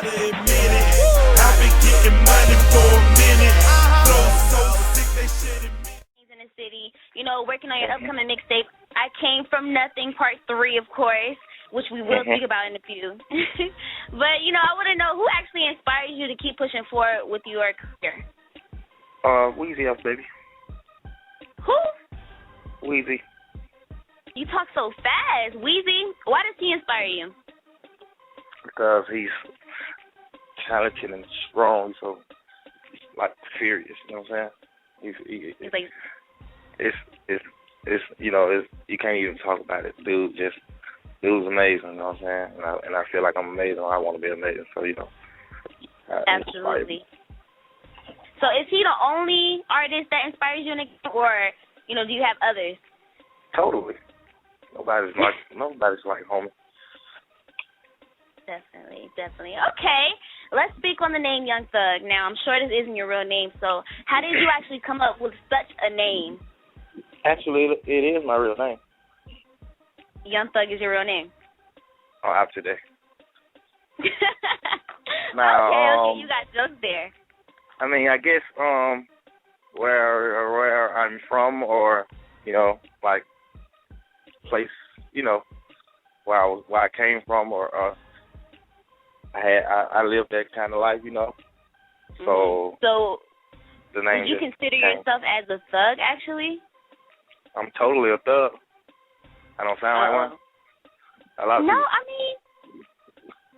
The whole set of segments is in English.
gotta admit it. I've been getting money for a minute. Flow so sick, they shit in me. In the city, you know, working on your upcoming mixtape. I Came From Nothing PT.3, of course, which we will speak about in a few. But, you know, I want to know who actually inspires you to keep pushing forward with your career. Weezy F, baby. Who? Weezy. You talk so fast. Weezy, why does he inspire you? Because he's talented and strong, so he's like serious. You know what I'm saying? He's like, it's you know, you can't even talk about it. Dude's amazing. You know what I'm saying? And I feel like I'm amazing. I want to be amazing. So you know. Absolutely. So is he the only artist that inspires you, or you know, do you have others? Totally. Nobody's like homie. Definitely. Okay, let's speak on the name Young Thug. Now, I'm sure this isn't your real name, so how did you actually come up with such a name? Actually, it is my real name. Young Thug is your real name? Oh, out today. Okay, you got jokes there. I mean, I guess where I'm from, or you know, like place, you know, where I came from, or I lived that kind of life, you know. So the name. Would you consider yourself as a thug, actually? I'm totally a thug. I don't sound like one. I mean,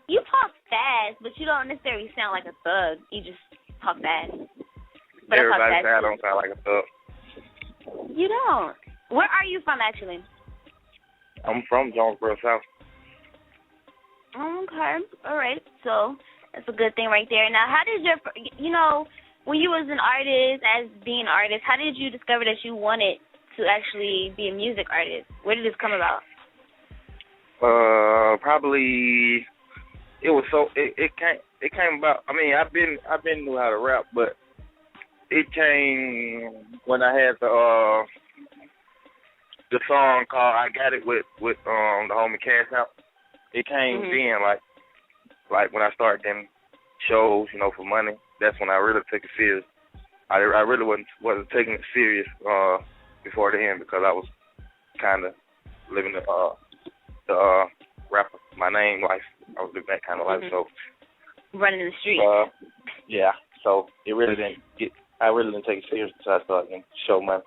you talk fast, but you don't necessarily sound like a thug. You just talk fast. But everybody says I don't sound like a thug. You don't. Where are you from, actually? I'm from Jonesboro, South. Okay. All right. So that's a good thing right there. Now, how did when you was an artist, as being an artist, how did you discover that you wanted to actually be a music artist? Where did this come about? Probably it came about. I mean, I've been knew how to rap, but it came when I had the song called "I Got It" with the homie Cash Out. It came then, like when I started them shows, you know, for money. That's when I really took it serious. I really wasn't taking it serious before the end, because I was kind of living the rapper, my name life. I was living that kind of life, so running in the streets. Yeah. So it really I really didn't take it serious until I started getting show money.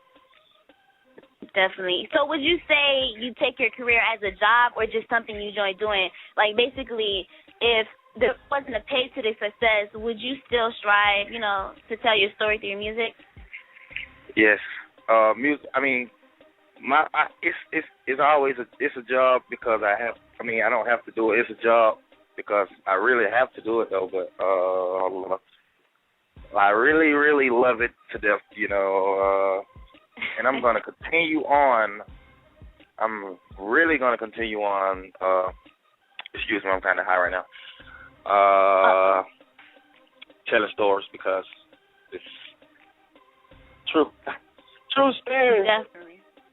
Definitely. So would you say you take your career as a job, or just something you enjoy doing? Like, basically, if there wasn't a pay to the success, would you still strive, you know, to tell your story through your music? Yes. Music. I mean, it's always a job, because I don't have to do it. It's a job because I really have to do it though. But I really, really love it to death, you know. And I'm going to continue on. I'm really going to continue on. Excuse me, I'm kind of high right now. Telling stories, because it's true. True story.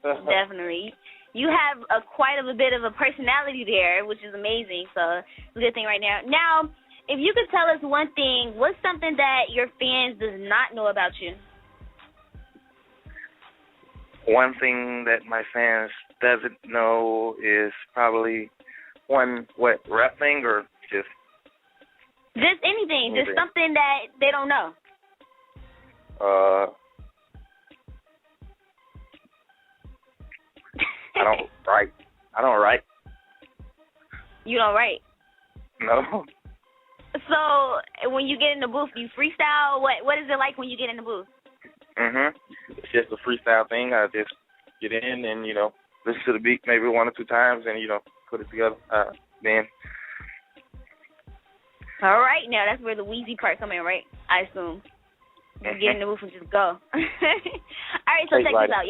Definitely. You have quite a bit of a personality there, which is amazing. So it's a good thing right now. Now, if you could tell us one thing, what's something that your fans does not know about you? One thing that my fans doesn't know is probably rap thing, or just anything, just something that they don't know. I don't write. You don't write? No. So when you get in the booth, you freestyle? What is it like when you get in the booth? It's just a freestyle thing. I just get in and, you know, listen to the beat maybe 1 or 2 times and, you know, put it together. Then. All right, now that's where the Weezy part come in, right? I assume. You get in the booth and just go. All right, so check this out.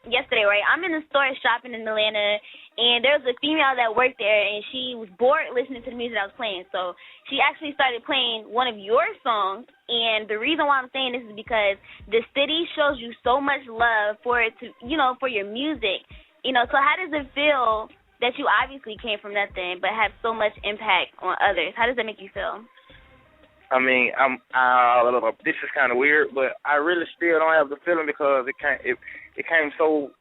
Yesterday, right, I'm in the store shopping in Atlanta, and there was a female that worked there, and she was bored listening to the music I was playing. So she actually started playing one of your songs, and the reason why I'm saying this is because the city shows you so much love for it to, you know, for your music. You know, so how does it feel that you obviously came from nothing but have so much impact on others? How does that make you feel? I mean, this is kind of weird, but I really still don't have the feeling because it came so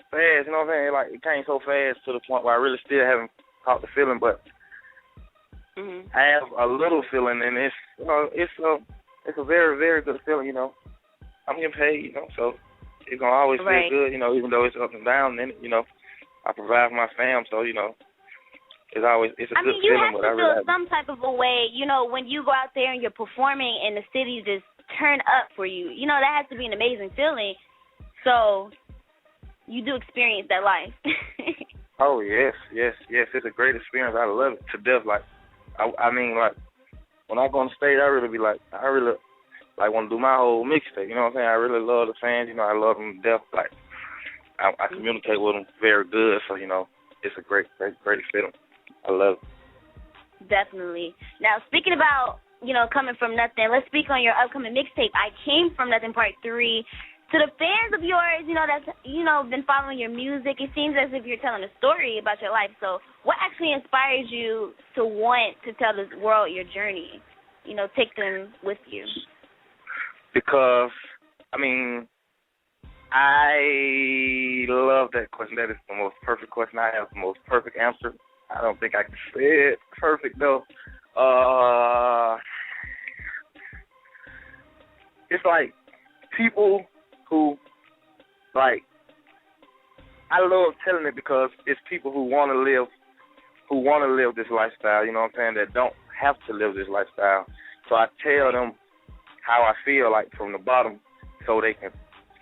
fast, you know what I'm saying? Like, it came so fast to the point where I really still haven't caught the feeling, but I have a little feeling, and it's a very, very good feeling, you know. I'm getting paid, you know, so it's going to always feel good, you know, even though it's up and down, and, you know, I provide for my fam, so, you know, it's a good you feeling. have to feel some type of a way, you know, when you go out there and you're performing and the city just turn up for you. You know, that has to be an amazing feeling. So you do experience that life. Oh, yes. It's a great experience. I love it to death. Like, I mean, like, when I go on stage, I really want to do my whole mixtape. You know what I'm saying? I really love the fans. You know, I love them to death. Like, I communicate with them very good. So, you know, it's a great feeling. I love it. Definitely. Now, speaking about, you know, coming from nothing, let's speak on your upcoming mixtape, I Came From Nothing Part 3. To the fans of yours, you know, that's, you know, been following your music, it seems as if you're telling a story about your life. So what actually inspires you to want to tell the world your journey? You know, take them with you. Because, I mean, I love that question. That is the most perfect question. I have the most perfect answer. I don't think I can say it perfect, though. It's like people who, like, I love telling it because it's people who want to live this lifestyle, you know what I'm saying, that don't have to live this lifestyle. So I tell them how I feel, like, from the bottom, so they can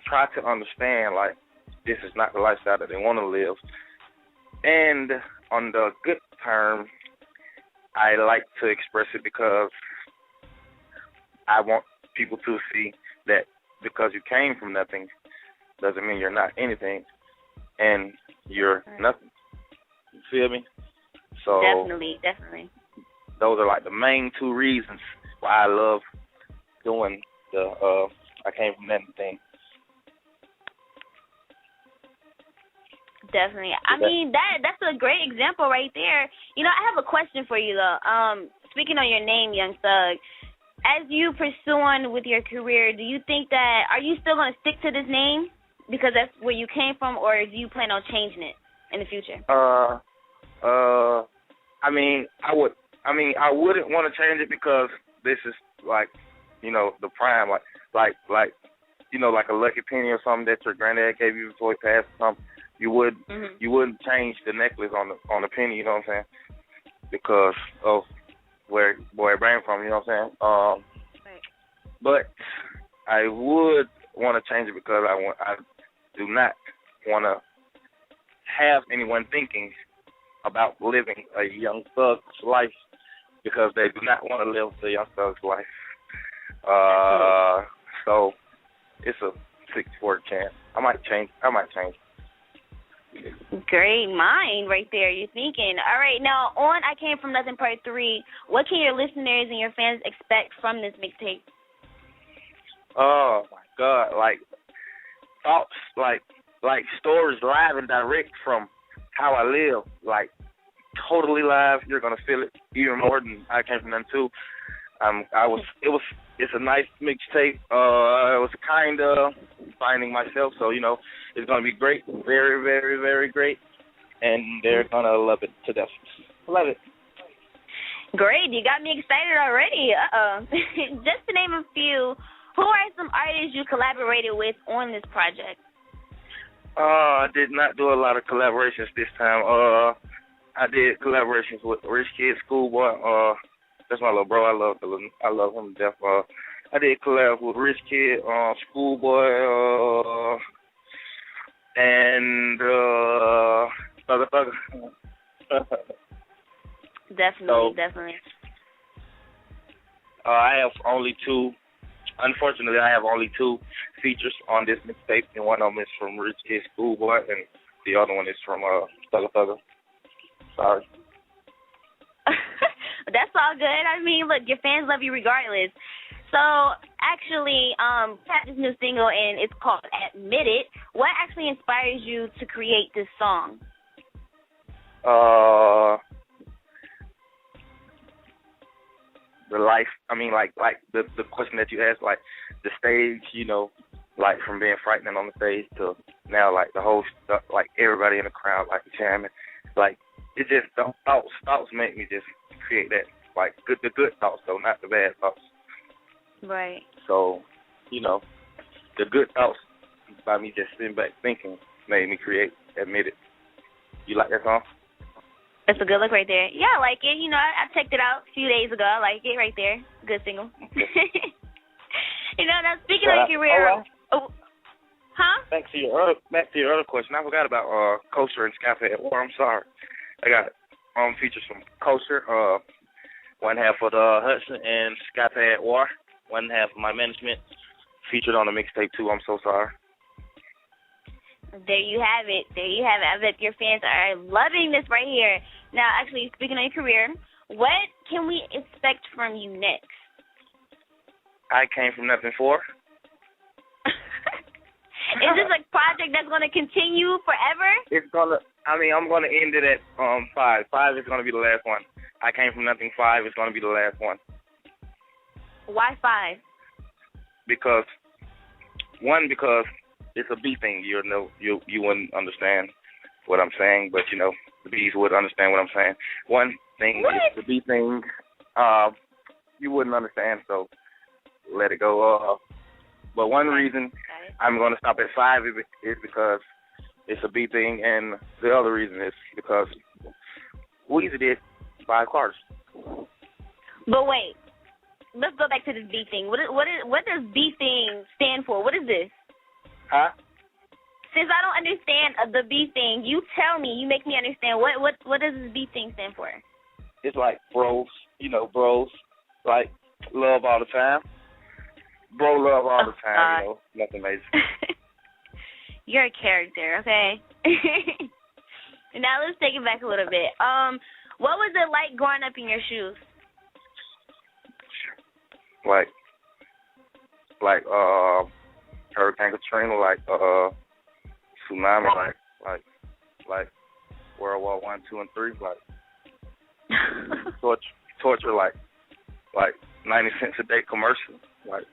try to understand, like, this is not the lifestyle that they want to live. And on the good term, I like to express it because I want people to see that because you came from nothing doesn't mean you're not anything, and you're nothing. You feel me? So Definitely. Those are like the main two reasons why I love doing the I Came From Nothing thing. Definitely. I mean, that's a great example right there. You know, I have a question for you, though. Speaking on your name, Young Thug, as you pursue on with your career, do you think that, are you still going to stick to this name because that's where you came from, or do you plan on changing it in the future? I wouldn't want to change it because this is like, you know, the prime, like you know, like a lucky penny or something that your granddad gave you before he passed or something. You wouldn't change the necklace on the penny, you know what I'm saying? Because of where it came from, you know what I'm saying? Right. But I would want to change it because I do not want to have anyone thinking about living a young thug's life because they do not want to live the young thug's life. So it's a 6-4 chance. I might change. Great mind right there. You're thinking. All right, now on I Came From Nothing Part 3, what can your listeners and your fans expect from this mixtape? Oh my God, like thoughts, like stories live and direct from how I live, like totally live. You're gonna feel it even more than I Came From Nothing too. It's a nice mixtape. It was kind of finding myself, so, you know, it's going to be great, very, very, very great, and they're going to love it to death. Love it. Great. You got me excited already. Just to name a few, who are some artists you collaborated with on this project? I did not do a lot of collaborations this time. I did collaborations with Rich Kid, Schoolboy. That's my little bro. I love him to death. I did collab with Rich Kid, Schoolboy, and Thugger. Definitely. I have only two. Unfortunately, I have only two features on this mixtape, and one of them is from Rich Kid, Schoolboy, and the other one is from Thugger. Sorry. That's all good. I mean, look, your fans love you regardless. So, actually, we have this new single, and it's called Admit It. What actually inspires you to create this song? The life. I mean, like the question that you asked, like the stage. You know, like from being frightening on the stage to now, like the whole stuff, like everybody in the crowd, like jamming. Like it just thoughts make me just create that. Like the good thoughts though, not the bad thoughts. Right. So, you know, the good thoughts by me just sitting back thinking made me admit it. You like that song? It's a good look right there. Yeah, I like it. You know, I checked it out a few days ago. I like it right there. Good single. You know, now speaking of your career, Back to your other question. I forgot about Kosher and Skypad War. I'm sorry. I got features from Kosher, one half of the Hudson and Skypad War, one half of my management, featured on the mixtape too. I'm so sorry. There you have it. I bet your fans are loving this right here. Now, actually, speaking of your career, what can we expect from you next? I Came From Nothing 4. Is this a project that's going to continue forever? I'm going to end it at 5. 5 is going to be the last one. I Came From Nothing 5 is going to be the last one. Why 5? Because it's a B thing. You wouldn't understand what I'm saying, but you know the B's would understand what I'm saying. One thing is the B thing. You wouldn't understand, so let it go. But one reason I'm going to stop at 5 is because it's a B thing, and the other reason is because Weezy did 5 quarters. But wait, let's go back to the B thing. What does B thing stand for? What is this? Huh? Since I don't understand the B thing, you tell me. You make me understand. What does this B thing stand for? It's like bros, like love all the time. Bro love all the time, nothing major. You're a character, okay? Now let's take it back a little bit. What was it like growing up in your shoes? Like Hurricane Katrina, like tsunami, like World War I, II, and III, like torture, like 90 cents a day commercial, like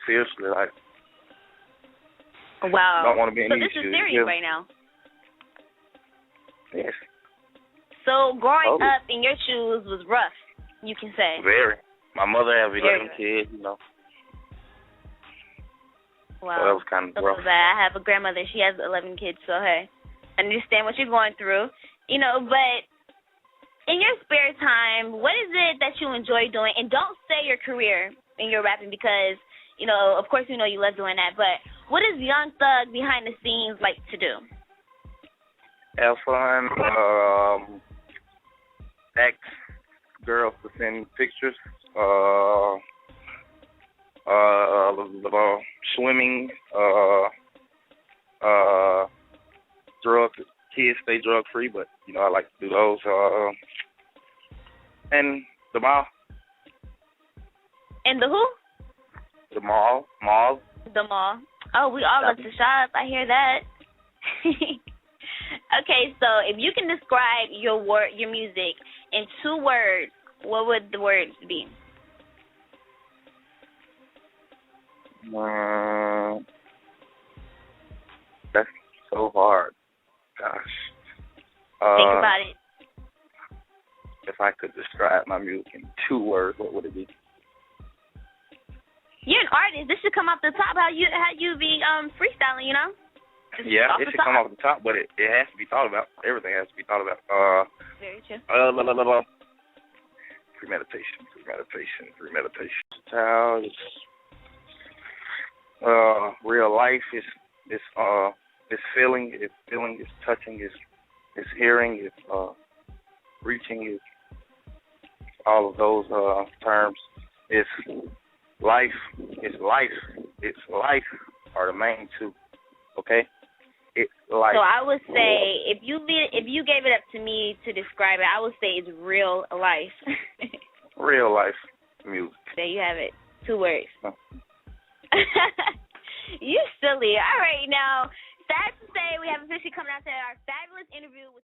seriously, like. Wow. Don't want to be in so these this is shoes. serious right now. Yes. So growing up in your shoes was rough, you can say. Very. My mother has 11 kids, Wow. So that was kind of rough. Bad. I have a grandmother. She has 11 kids, so hey, I understand what you're going through. But in your spare time, what is it that you enjoy doing? And don't say your career in your rapping because, of course you love doing that, but what is Young Thug behind the scenes like to do? Have fun, ask girls to send pictures, swimming, kids stay drug free, but I like to do those, and the mall. And the who? The mall. The mall. Oh, we all love to shop. I hear that. Okay, so if you can describe your music in 2 words, what would the words be? That's so hard. Gosh. Think about it. If I could describe my music in 2 words, what would it be? You're an artist. This should come off the top. How you be freestyling, Just yeah, it should come off the top, but it has to be thought about. Everything has to be thought about. Very true. Premeditation. Child, it's real life. It's feeling. It's touching. It's hearing. It's reaching. It's all of those terms. It's life. It's life are the main 2. Okay. It's life. So I would say if you gave it up to me to describe it, I would say it's real life. Real life music. There you have it. 2 words. You silly. All right, now, sad to say we have officially come out to our fabulous interview with